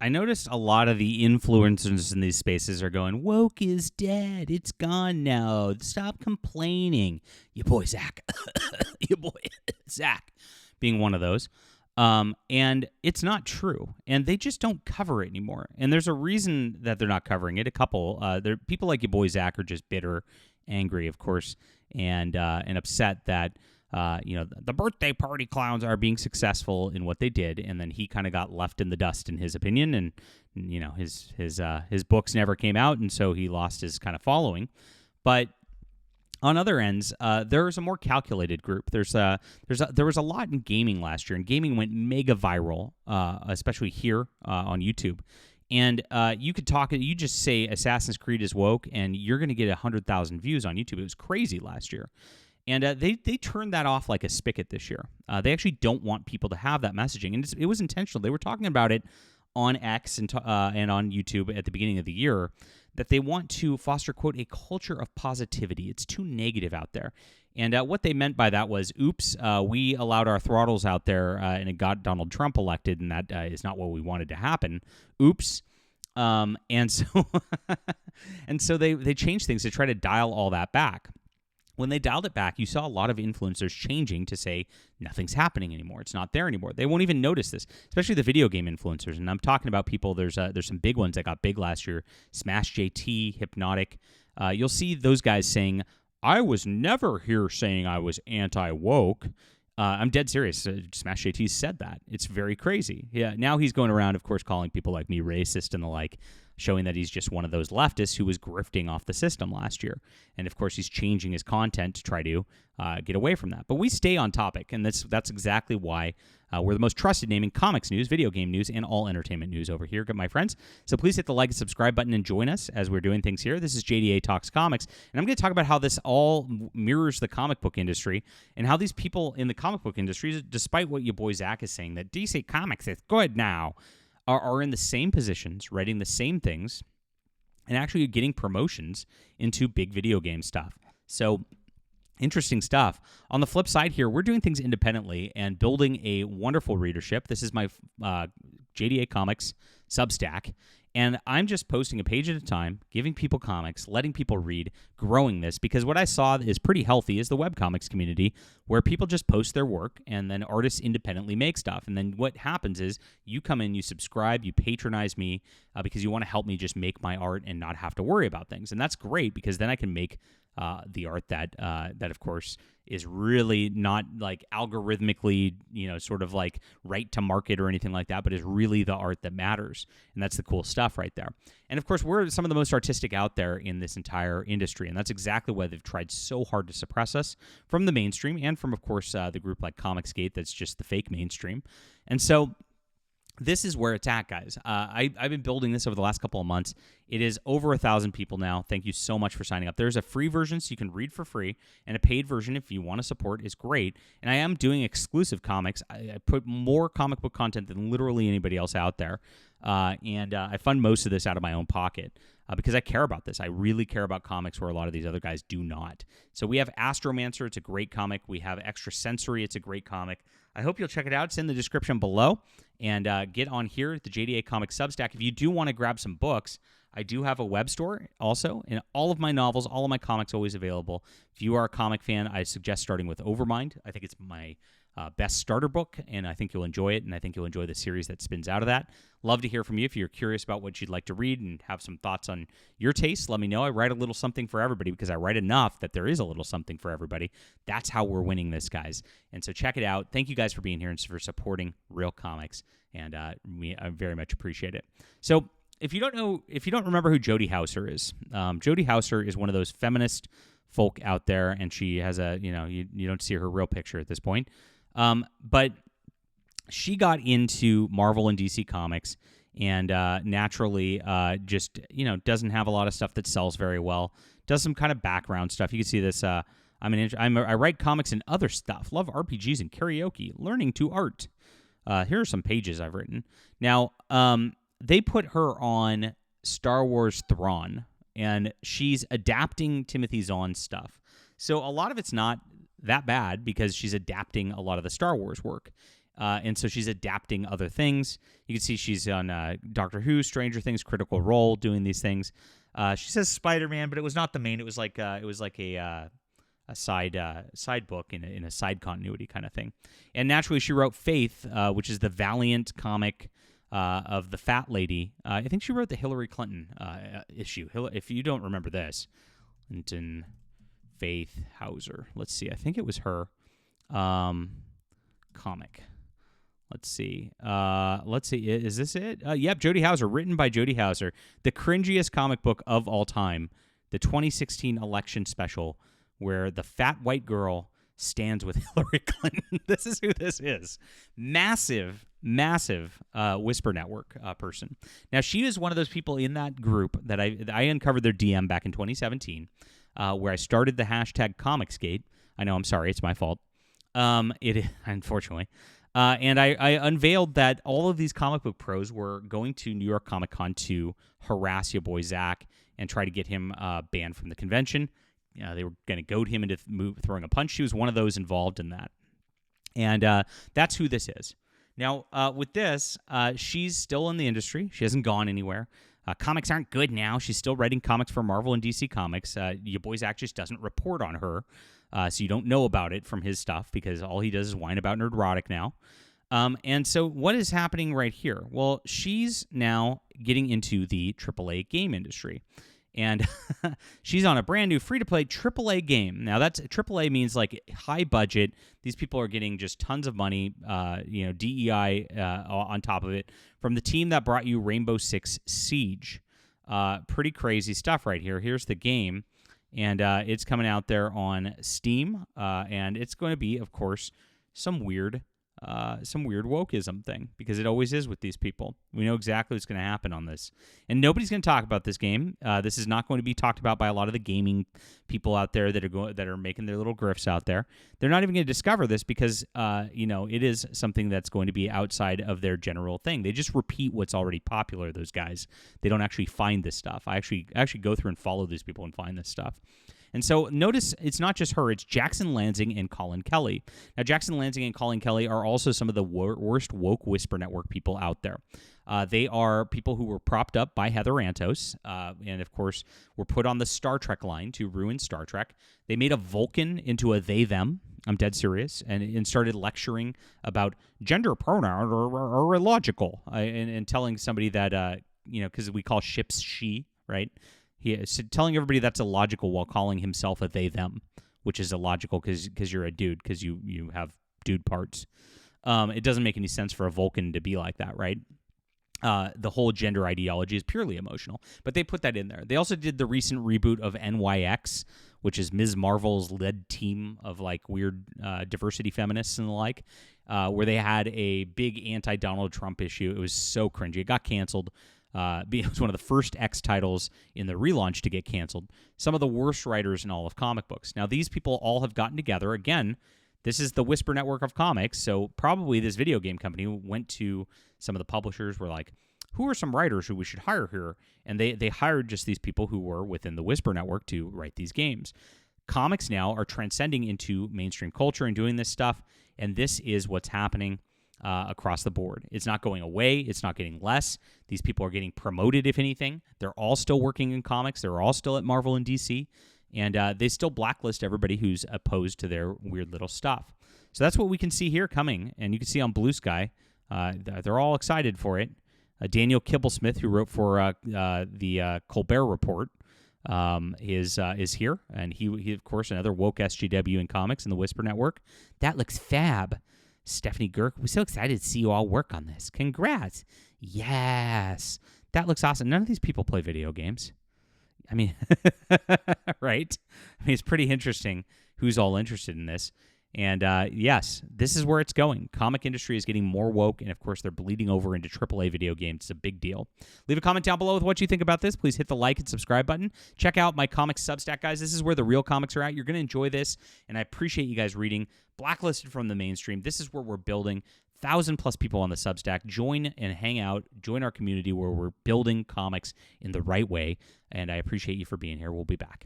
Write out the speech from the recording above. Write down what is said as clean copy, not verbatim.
I noticed a lot of the influencers in these spaces are going, woke is dead. It's gone now. Stop complaining. Your boy, Zach. Your boy, Zach, being one of those. And it's not true. And they just don't cover it anymore. And there's a reason that they're not covering it. A couple. People like your boy, Zach, are just bitter, angry, of course, and upset that the birthday party clowns are being successful in what they did, and then he kind of got left in the dust, in his opinion, and his books never came out, and so he lost his kind of following. But on other ends, there's a more calculated group. There was a lot in gaming last year, and gaming went mega viral, especially here on YouTube. And you just say Assassin's Creed is woke, and you're going to get 100,000 views on YouTube. It was crazy last year. And they turned that off like a spigot this year. They actually don't want people to have that messaging. And it was intentional. They were talking about it on X and on YouTube at the beginning of the year, that they want to foster, quote, a culture of positivity. It's too negative out there. And what they meant by that was, oops, we allowed our throttles out there and it got Donald Trump elected, and that is not what we wanted to happen. Oops. And so they changed things to try to dial all that back. When they dialed it back, you saw a lot of influencers changing to say nothing's happening anymore. It's not there anymore. They won't even notice this, especially the video game influencers. And I'm talking about people, there's some big ones that got big last year, Smash JT, Hypnotic. You'll see those guys saying, I was never here saying I was anti-woke. I'm dead serious. Smash JT said that. It's very crazy. Yeah. Now he's going around, of course, calling people like me racist and the like, showing that he's just one of those leftists who was grifting off the system last year. And, of course, he's changing his content to try to get away from that. But we stay on topic, and that's exactly why we're the most trusted name in comics news, video game news, and all entertainment news over here, my friends. So please hit the like and subscribe button and join us as we're doing things here. This is JDA Talks Comics, and I'm going to talk about how this all mirrors the comic book industry and how these people in the comic book industry, despite what your boy Zach is saying, that DC Comics is good now, are in the same positions, writing the same things, and actually getting promotions into big video game stuff. So, interesting stuff. On the flip side here, we're doing things independently and building a wonderful readership. This is my JDA Comics Substack, and I'm just posting a page at a time, giving people comics, letting people read, growing this, because what I saw is pretty healthy is the webcomics community, where people just post their work, and then artists independently make stuff. And then what happens is you come in, you subscribe, you patronize me because you want to help me just make my art and not have to worry about things. And that's great, because then I can make the art that of course is really not like algorithmically, sort of like right to market or anything like that, but is really the art that matters. And that's the cool stuff right there. And of course, we're some of the most artistic out there in this entire industry. And that's exactly why they've tried so hard to suppress us from the mainstream and from, of course, the group like Comicsgate that's just the fake mainstream. And so this is where it's at, guys. I've been building this over the last couple of months. It is over 1,000 people now. Thank you so much for signing up. There's a free version so you can read for free, and a paid version if you want to support is great. And I am doing exclusive comics. I put more comic book content than literally anybody else out there. And I fund most of this out of my own pocket because I care about this. I really care about comics where a lot of these other guys do not. So we have Astromancer. It's a great comic. We have Extrasensory. It's a great comic. I hope you'll check it out. It's in the description below. And get on here at the JDA Comics Substack. If you do want to grab some books, I do have a web store also, and all of my novels, all of my comics always available. If you are a comic fan, I suggest starting with Overmind. I think it's my best starter book, and I think you'll enjoy it, and I think you'll enjoy the series that spins out of that. Love to hear from you. If you're curious about what you'd like to read and have some thoughts on your taste, let me know. I write a little something for everybody because I write enough that there is a little something for everybody. That's how we're winning this, guys. And so check it out. Thank you guys for being here and for supporting real comics, and I very much appreciate it. So if you don't remember who Jody Houser is, Jody Houser is one of those feminist folk out there, and she has you don't see her real picture at this point. But she got into Marvel and DC Comics and naturally just, doesn't have a lot of stuff that sells very well. Does some kind of background stuff. You can see this. I write comics and other stuff. Love RPGs and karaoke. Learning to art. Here are some pages I've written. Now, they put her on Star Wars Thrawn, and she's adapting Timothy Zahn's stuff. So a lot of it's not that bad because she's adapting a lot of the Star Wars work. And so she's adapting other things. You can see she's on Doctor Who, Stranger Things, Critical Role, doing these things. She says Spider-Man, but it was not the main. It was like a side book in a side continuity kind of thing. And naturally, she wrote Faith, which is the Valiant comic of the fat lady. I think she wrote the Hillary Clinton issue. If you don't remember this, Clinton Faith Hauser. Let's see. I think it was her comic. Let's see. Is this it? Yep, Jody Hauser, written by Jody Hauser. The cringiest comic book of all time. The 2016 election special where the fat white girl stands with Hillary Clinton. This is who this is. Massive Whisper Network person. Now, she is one of those people in that group that I uncovered their DM back in 2017, where I started the hashtag Comicsgate. I know, I'm sorry, it's my fault. Unfortunately. And I unveiled that all of these comic book pros were going to New York Comic Con to harass your boy Zach and try to get him banned from the convention. They were going to goad him into throwing a punch. She was one of those involved in that. And that's who this is. Now, with this, she's still in the industry. She hasn't gone anywhere. Comics aren't good now. She's still writing comics for Marvel and DC Comics. Your boy Zach just doesn't report on her. So you don't know about it from his stuff because all he does is whine about Nerdrotic now. And so what is happening right here? Well, she's now getting into the AAA game industry. And she's on a brand new free-to-play AAA game. Now, that's AAA means like high budget. These people are getting just tons of money, DEI on top of it, from the team that brought you Rainbow Six Siege. Pretty crazy stuff right here. Here's the game. And it's coming out there on Steam, and it's going to be, of course, some weird wokeism thing, because it always is with these people. We know exactly what's going to happen on this, and nobody's going to talk about this game. This is not going to be talked about by a lot of the gaming people out there that are making their little grifts out there. They're not even going to discover this because it is something that's going to be outside of their general thing. They just repeat what's already popular. Those guys, they don't actually find this stuff. I actually go through and follow these people and find this stuff. And so notice it's not just her, it's Jackson Lansing and Colin Kelly. Now, Jackson Lansing and Colin Kelly are also some of the worst woke Whisper Network people out there. They are people who were propped up by Heather Antos, and of course were put on the Star Trek line to ruin Star Trek. They made a Vulcan into a they-them. I'm dead serious, and started lecturing about gender pronouns are illogical, and telling somebody that, because we call ships she, right? He is telling everybody that's illogical while calling himself a they-them, which is illogical because you're a dude, because you have dude parts. It doesn't make any sense for a Vulcan to be like that, right? The whole gender ideology is purely emotional, but they put that in there. They also did the recent reboot of NYX, which is Ms. Marvel's led team of like weird diversity feminists and the like, where they had a big anti-Donald Trump issue. It was so cringy. It got canceled. It was one of the first X titles in the relaunch to get canceled. Some of the worst writers in all of comic books. Now, these people all have gotten together. Again, this is the Whisper Network of comics, so probably this video game company went to some of the publishers, were like, who are some writers who we should hire here? And they hired just these people who were within the Whisper Network to write these games. Comics now are transcending into mainstream culture and doing this stuff, and this is what's happening across the board. It's not going away. It's not getting less. These people are getting promoted, if anything. They're all still working in comics. They're all still at Marvel and DC. And they still blacklist everybody who's opposed to their weird little stuff. So that's what we can see here coming. And you can see on Blue Sky, they're all excited for it. Daniel Kibblesmith, who wrote for the Colbert Report, is here. And he, of course, another woke SJW in comics in the Whisper Network. That looks fab. Stephanie Girk, we're so excited to see you all work on this. Congrats. Yes. That looks awesome. None of these people play video games. I mean, right? I mean, it's pretty interesting who's all interested in this. And yes, this is where it's going. Comic industry is getting more woke, and of course, they're bleeding over into AAA video games. It's a big deal. Leave a comment down below with what you think about this. Please hit the like and subscribe button. Check out my comics Substack, guys. This is where the real comics are at. You're going to enjoy this, and I appreciate you guys reading. Blacklisted from the mainstream. This is where we're building 1,000+ people on the Substack. Join and hang out. Join our community where we're building comics in the right way, and I appreciate you for being here. We'll be back.